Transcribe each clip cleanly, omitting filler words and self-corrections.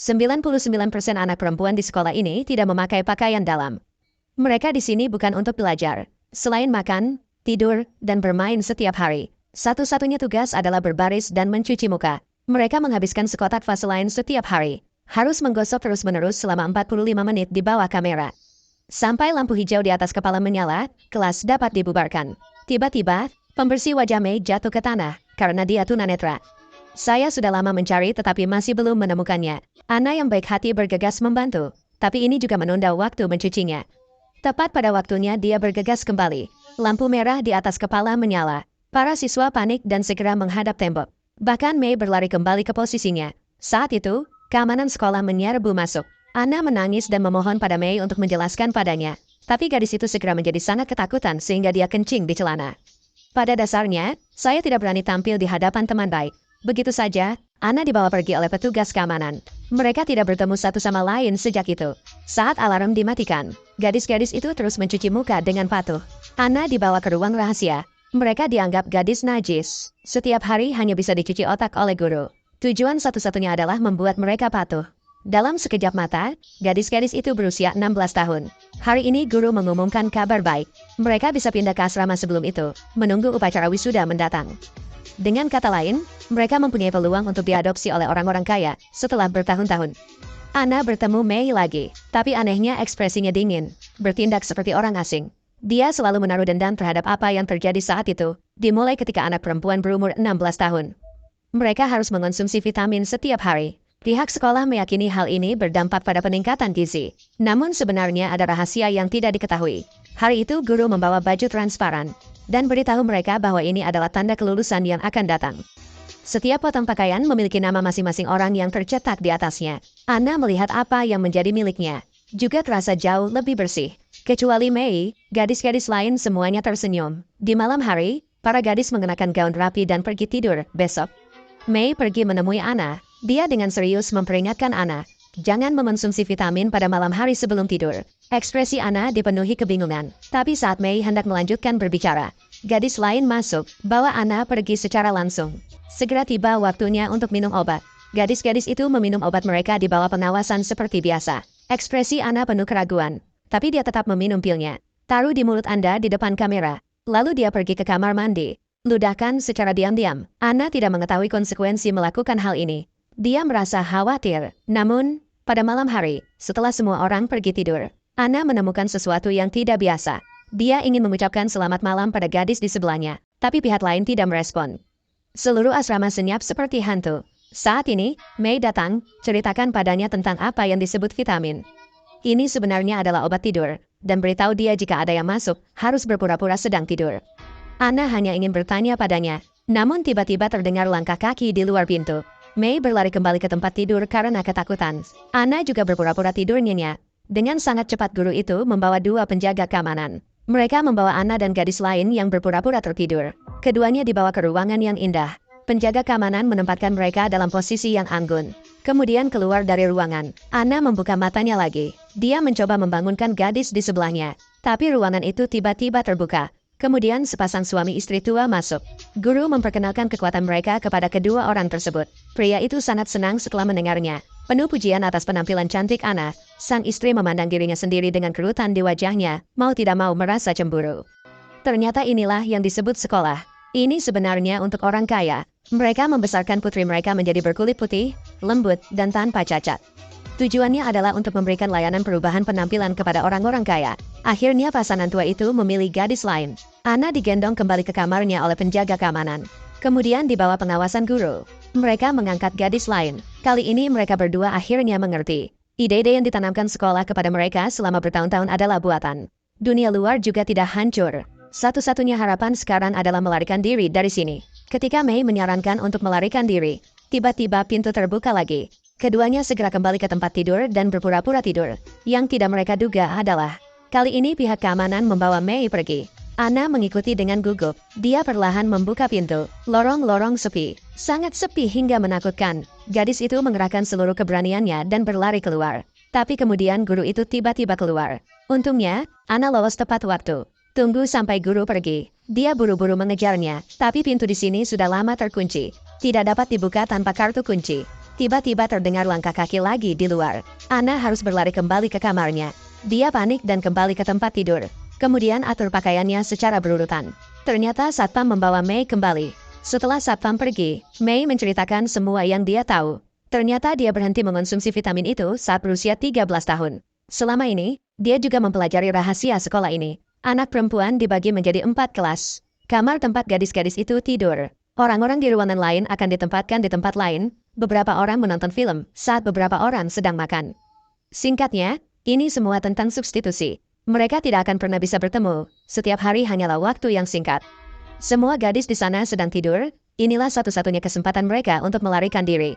99% anak perempuan di sekolah ini tidak memakai pakaian dalam. Mereka di sini bukan untuk belajar. Selain makan, tidur, dan bermain setiap hari, satu-satunya tugas adalah berbaris dan mencuci muka. Mereka menghabiskan sekotak Vaseline setiap hari. Harus menggosok terus-menerus selama 45 menit di bawah kamera. Sampai lampu hijau di atas kepala menyala, kelas dapat dibubarkan. Tiba-tiba, pembersih wajah Mei jatuh ke tanah karena dia tunanetra. Saya sudah lama mencari tetapi masih belum menemukannya. Ana yang baik hati bergegas membantu, tapi ini juga menunda waktu mencucinya. Tepat pada waktunya dia bergegas kembali. Lampu merah di atas kepala menyala. Para siswa panik dan segera menghadap tembok. Bahkan Mei berlari kembali ke posisinya. Saat itu, keamanan sekolah menyerbu masuk. Ana menangis dan memohon pada Mei untuk menjelaskan padanya. Tapi gadis itu segera menjadi sangat ketakutan sehingga dia kencing di celana. Pada dasarnya, saya tidak berani tampil di hadapan teman baik. Begitu saja, Ana dibawa pergi oleh petugas keamanan. Mereka tidak bertemu satu sama lain sejak itu. Saat alarm dimatikan, gadis-gadis itu terus mencuci muka dengan patuh. Ana dibawa ke ruang rahasia. Mereka dianggap gadis najis. Setiap hari hanya bisa dicuci otak oleh guru. Tujuan satu-satunya adalah membuat mereka patuh. Dalam sekejap mata, gadis-gadis itu berusia 16 tahun. Hari ini guru mengumumkan kabar baik. Mereka bisa pindah ke asrama sebelum itu, menunggu upacara wisuda mendatang. Dengan kata lain, mereka mempunyai peluang untuk diadopsi oleh orang-orang kaya setelah bertahun-tahun. Ana bertemu Mei lagi, tapi anehnya ekspresinya dingin, bertindak seperti orang asing. Dia selalu menaruh dendam terhadap apa yang terjadi saat itu, dimulai ketika anak perempuan berumur 16 tahun. Mereka harus mengonsumsi vitamin setiap hari. Pihak sekolah meyakini hal ini berdampak pada peningkatan gizi. Namun sebenarnya ada rahasia yang tidak diketahui. Hari itu guru membawa baju transparan dan beritahu mereka bahwa ini adalah tanda kelulusan yang akan datang. Setiap potong pakaian memiliki nama masing-masing orang yang tercetak di atasnya. Ana melihat apa yang menjadi miliknya. Juga terasa jauh lebih bersih. Kecuali Mei, gadis-gadis lain semuanya tersenyum. Di malam hari, para gadis mengenakan gaun rapi dan pergi tidur. Besok, Mei pergi menemui Ana. Dia dengan serius memperingatkan Ana, jangan mengonsumsi vitamin pada malam hari sebelum tidur. Ekspresi Ana dipenuhi kebingungan. Tapi saat Mei hendak melanjutkan berbicara, gadis lain masuk, bawa Ana pergi secara langsung. Segera tiba waktunya untuk minum obat. Gadis-gadis itu meminum obat mereka di bawah pengawasan seperti biasa. Ekspresi Ana penuh keraguan, tapi dia tetap meminum pilnya. Taruh di mulut Anda di depan kamera. Lalu dia pergi ke kamar mandi. Ludahkan secara diam-diam. Ana tidak mengetahui konsekuensi melakukan hal ini. Dia merasa khawatir. Namun, pada malam hari, setelah semua orang pergi tidur, Ana menemukan sesuatu yang tidak biasa. Dia ingin mengucapkan selamat malam pada gadis di sebelahnya, tapi pihak lain tidak merespon. Seluruh asrama senyap seperti hantu. Saat ini, Mei datang, ceritakan padanya tentang apa yang disebut vitamin. Ini sebenarnya adalah obat tidur, dan beritahu dia jika ada yang masuk, harus berpura-pura sedang tidur. Ana hanya ingin bertanya padanya, namun tiba-tiba terdengar langkah kaki di luar pintu. Mei berlari kembali ke tempat tidur karena ketakutan. Ana juga berpura-pura tidur nyenyak. Dengan sangat cepat guru itu membawa dua penjaga keamanan. Mereka membawa Ana dan gadis lain yang berpura-pura tertidur. Keduanya dibawa ke ruangan yang indah. Penjaga keamanan menempatkan mereka dalam posisi yang anggun. Kemudian keluar dari ruangan. Ana membuka matanya lagi. Dia mencoba membangunkan gadis di sebelahnya. Tapi ruangan itu tiba-tiba terbuka. Kemudian sepasang suami istri tua masuk. Guru memperkenalkan kekuatan mereka kepada kedua orang tersebut. Pria itu sangat senang setelah mendengarnya. Penuh pujian atas penampilan cantik Ana, sang istri memandang dirinya sendiri dengan kerutan di wajahnya, mau tidak mau merasa cemburu. Ternyata inilah yang disebut sekolah. Ini sebenarnya untuk orang kaya. Mereka membesarkan putri mereka menjadi berkulit putih, lembut, dan tanpa cacat. Tujuannya adalah untuk memberikan layanan perubahan penampilan kepada orang-orang kaya. Akhirnya pasangan tua itu memilih gadis lain. Ana digendong kembali ke kamarnya oleh penjaga keamanan. Kemudian dibawa pengawasan guru. Mereka mengangkat gadis lain. Kali ini mereka berdua akhirnya mengerti. Ide-ide yang ditanamkan sekolah kepada mereka selama bertahun-tahun adalah buatan. Dunia luar juga tidak hancur. Satu-satunya harapan sekarang adalah melarikan diri dari sini. Ketika Mei menyarankan untuk melarikan diri, tiba-tiba pintu terbuka lagi. Keduanya segera kembali ke tempat tidur dan berpura-pura tidur. Yang tidak mereka duga adalah, kali ini pihak keamanan membawa Mei pergi. Ana mengikuti dengan gugup. Dia perlahan membuka pintu. Lorong-lorong sepi. Sangat sepi hingga menakutkan. Gadis itu mengerahkan seluruh keberaniannya dan berlari keluar. Tapi kemudian guru itu tiba-tiba keluar. Untungnya, Ana lolos tepat waktu. Tunggu sampai guru pergi. Dia buru-buru mengejarnya, tapi pintu di sini sudah lama terkunci. Tidak dapat dibuka tanpa kartu kunci. Tiba-tiba terdengar langkah kaki lagi di luar. Anna harus berlari kembali ke kamarnya. Dia panik dan kembali ke tempat tidur. Kemudian atur pakaiannya secara berurutan. Ternyata Satpam membawa Mei kembali. Setelah Satpam pergi, Mei menceritakan semua yang dia tahu. Ternyata dia berhenti mengonsumsi vitamin itu saat berusia 13 tahun. Selama ini, dia juga mempelajari rahasia sekolah ini. Anak perempuan dibagi menjadi 4 kelas. Kamar tempat gadis-gadis itu tidur. Orang-orang di ruangan lain akan ditempatkan di tempat lain. Beberapa orang menonton film saat beberapa orang sedang makan. Singkatnya, ini semua tentang substitusi. Mereka tidak akan pernah bisa bertemu. Setiap hari hanyalah waktu yang singkat. Semua gadis di sana sedang tidur. Inilah satu-satunya kesempatan mereka untuk melarikan diri.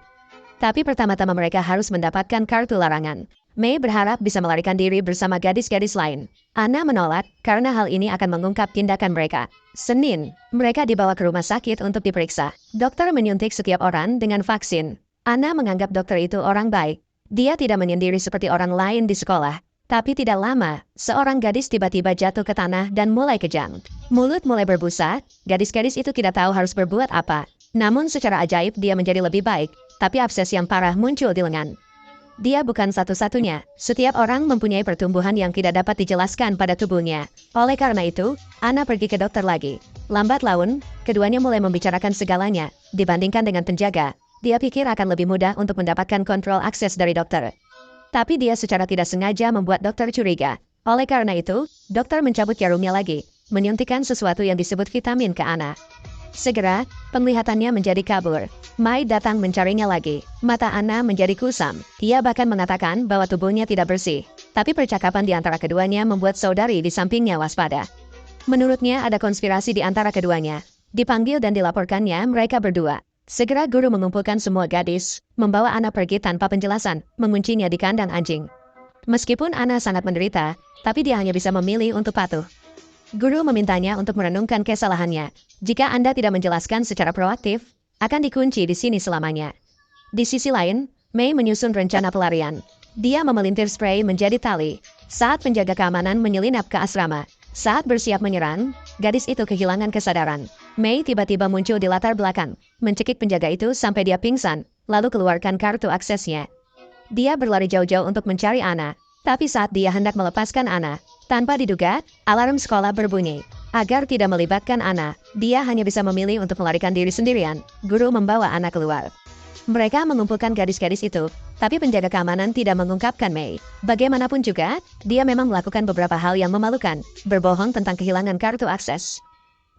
Tapi pertama-tama mereka harus mendapatkan kartu larangan. Mei berharap bisa melarikan diri bersama gadis-gadis lain. Anna menolak karena hal ini akan mengungkap tindakan mereka. Senin, mereka dibawa ke rumah sakit untuk diperiksa. Dokter menyuntik setiap orang dengan vaksin. Anna menganggap dokter itu orang baik. Dia tidak menyendiri seperti orang lain di sekolah. Tapi tidak lama, seorang gadis tiba-tiba jatuh ke tanah dan mulai kejang. Mulut mulai berbusa, gadis-gadis itu tidak tahu harus berbuat apa. Namun secara ajaib dia menjadi lebih baik, tapi abses yang parah muncul di lengan. Dia bukan satu-satunya. Setiap orang mempunyai pertumbuhan yang tidak dapat dijelaskan pada tubuhnya. Oleh karena itu, Anna pergi ke dokter lagi. Lambat laun, keduanya mulai membicarakan segalanya. Dibandingkan dengan penjaga, dia pikir akan lebih mudah untuk mendapatkan kontrol akses dari dokter. Tapi dia secara tidak sengaja membuat dokter curiga. Oleh karena itu, dokter mencabut jarumnya lagi, menyuntikkan sesuatu yang disebut vitamin ke Anna. Segera, penglihatannya menjadi kabur. Mai datang mencarinya lagi. Mata Anna menjadi kusam. Ia bahkan mengatakan bahwa tubuhnya tidak bersih. Tapi percakapan di antara keduanya membuat saudari di sampingnya waspada. Menurutnya ada konspirasi di antara keduanya. Dipanggil dan dilaporkannya mereka berdua. Segera guru mengumpulkan semua gadis, membawa Anna pergi tanpa penjelasan, menguncinya di kandang anjing. Meskipun Anna sangat menderita, tapi dia hanya bisa memilih untuk patuh. Guru memintanya untuk merenungkan kesalahannya. Jika Anda tidak menjelaskan secara proaktif, akan dikunci di sini selamanya. Di sisi lain, Mei menyusun rencana pelarian. Dia memelintir spray menjadi tali. Saat penjaga keamanan menyelinap ke asrama, saat bersiap menyerang, gadis itu kehilangan kesadaran. Mei tiba-tiba muncul di latar belakang, mencekik penjaga itu sampai dia pingsan, lalu keluarkan kartu aksesnya. Dia berlari jauh-jauh untuk mencari Anna, tapi saat dia hendak melepaskan Anna, tanpa diduga, alarm sekolah berbunyi. Agar tidak melibatkan Anna, dia hanya bisa memilih untuk melarikan diri sendirian. Guru membawa Anna keluar. Mereka mengumpulkan gadis-gadis itu, tapi penjaga keamanan tidak mengungkapkan Mei. Bagaimanapun juga, dia memang melakukan beberapa hal yang memalukan, berbohong tentang kehilangan kartu akses.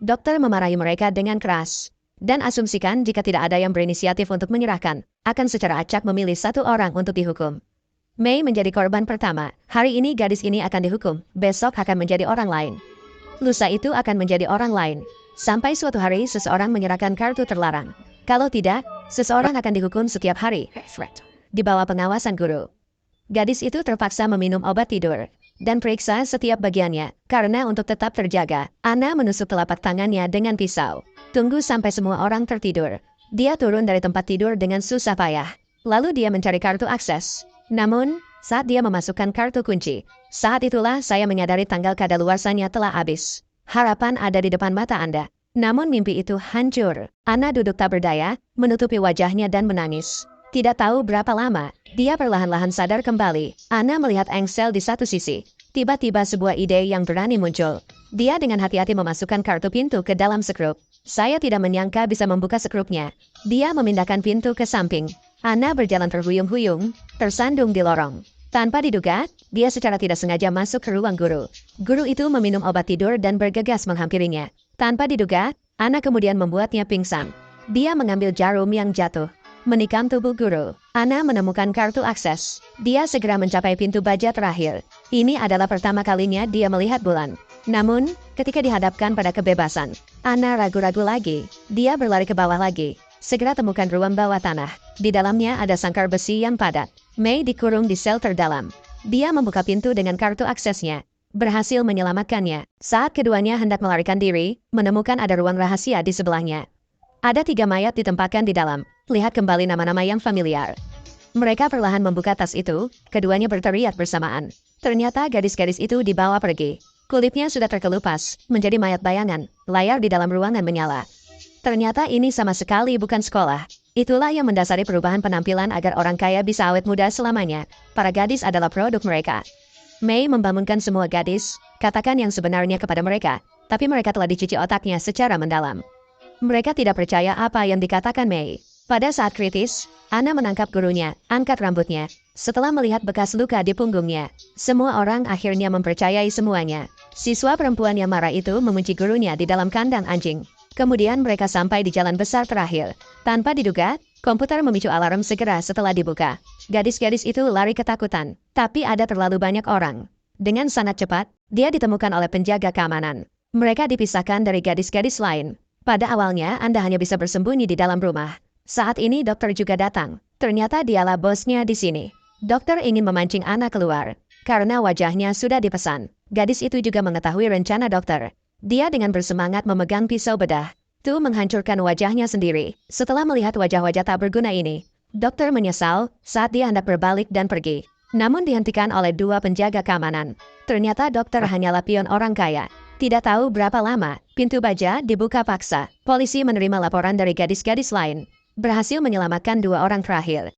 Dokter memarahi mereka dengan keras, dan asumsikan jika tidak ada yang berinisiatif untuk menyerahkan, akan secara acak memilih satu orang untuk dihukum. Mei menjadi korban pertama. Hari ini gadis ini akan dihukum, besok akan menjadi orang lain. Lusa itu akan menjadi orang lain. Sampai suatu hari seseorang menyerahkan kartu terlarang. Kalau tidak, seseorang akan dihukum setiap hari. Di bawah pengawasan guru. Gadis itu terpaksa meminum obat tidur dan periksa setiap bagiannya. Karena untuk tetap terjaga, Anna menusuk telapak tangannya dengan pisau. Tunggu sampai semua orang tertidur. Dia turun dari tempat tidur dengan susah payah. Lalu dia mencari kartu akses. Namun, saat dia memasukkan kartu kunci, saat itulah saya menyadari tanggal kadaluarsanya telah habis. Harapan ada di depan mata Anda. Namun mimpi itu hancur. Anna duduk tak berdaya, menutupi wajahnya dan menangis. Tidak tahu berapa lama, dia perlahan-lahan sadar kembali. Anna melihat engsel di satu sisi. Tiba-tiba sebuah ide yang berani muncul. Dia dengan hati-hati memasukkan kartu pintu ke dalam sekrup. Saya tidak menyangka bisa membuka sekrupnya. Dia memindahkan pintu ke samping. Anna berjalan terhuyung-huyung, tersandung di lorong. Tanpa diduga, dia secara tidak sengaja masuk ke ruang guru. Guru itu meminum obat tidur dan bergegas menghampirinya. Tanpa diduga, Anna kemudian membuatnya pingsan. Dia mengambil jarum yang jatuh, menikam tubuh guru. Anna menemukan kartu akses. Dia segera mencapai pintu baja terakhir. Ini adalah pertama kalinya dia melihat bulan. Namun, ketika dihadapkan pada kebebasan, Anna ragu-ragu lagi. Dia berlari ke bawah lagi. Segera temukan ruang bawah tanah. Di dalamnya ada sangkar besi yang padat. Mei dikurung di sel terdalam. Dia membuka pintu dengan kartu aksesnya. Berhasil menyelamatkannya. Saat keduanya hendak melarikan diri, menemukan ada ruang rahasia di sebelahnya. Ada 3 mayat ditempatkan di dalam. Lihat kembali nama-nama yang familiar. Mereka perlahan membuka tas itu, keduanya berteriak bersamaan. Ternyata gadis-gadis itu dibawa pergi. Kulitnya sudah terkelupas, menjadi mayat bayangan. Layar di dalam ruangan menyala. Ternyata ini sama sekali bukan sekolah. Itulah yang mendasari perubahan penampilan agar orang kaya bisa awet muda selamanya. Para gadis adalah produk mereka. Mei membangunkan semua gadis, katakan yang sebenarnya kepada mereka, tapi mereka telah dicuci otaknya secara mendalam. Mereka tidak percaya apa yang dikatakan Mei. Pada saat kritis, Anna menangkap gurunya, angkat rambutnya. Setelah melihat bekas luka di punggungnya, semua orang akhirnya mempercayai semuanya. Siswa perempuan yang marah itu memunci gurunya di dalam kandang anjing. Kemudian mereka sampai di jalan besar terakhir. Tanpa diduga, komputer memicu alarm segera setelah dibuka. Gadis-gadis itu lari ketakutan, tapi ada terlalu banyak orang. Dengan sangat cepat, dia ditemukan oleh penjaga keamanan. Mereka dipisahkan dari gadis-gadis lain. Pada awalnya, Anda hanya bisa bersembunyi di dalam rumah. Saat ini dokter juga datang. Ternyata dialah bosnya di sini. Dokter ingin memancing Anna keluar, karena wajahnya sudah dipesan. Gadis itu juga mengetahui rencana dokter. Dia dengan bersemangat memegang pisau bedah. Tu menghancurkan wajahnya sendiri. Setelah melihat wajah-wajah tak berguna ini, dokter menyesal saat dia hendak berbalik dan pergi. Namun dihentikan oleh dua penjaga keamanan. Ternyata dokter hanyalah pion orang kaya. Tidak tahu berapa lama, pintu baja dibuka paksa. Polisi menerima laporan dari gadis-gadis lain. Berhasil menyelamatkan dua orang terakhir.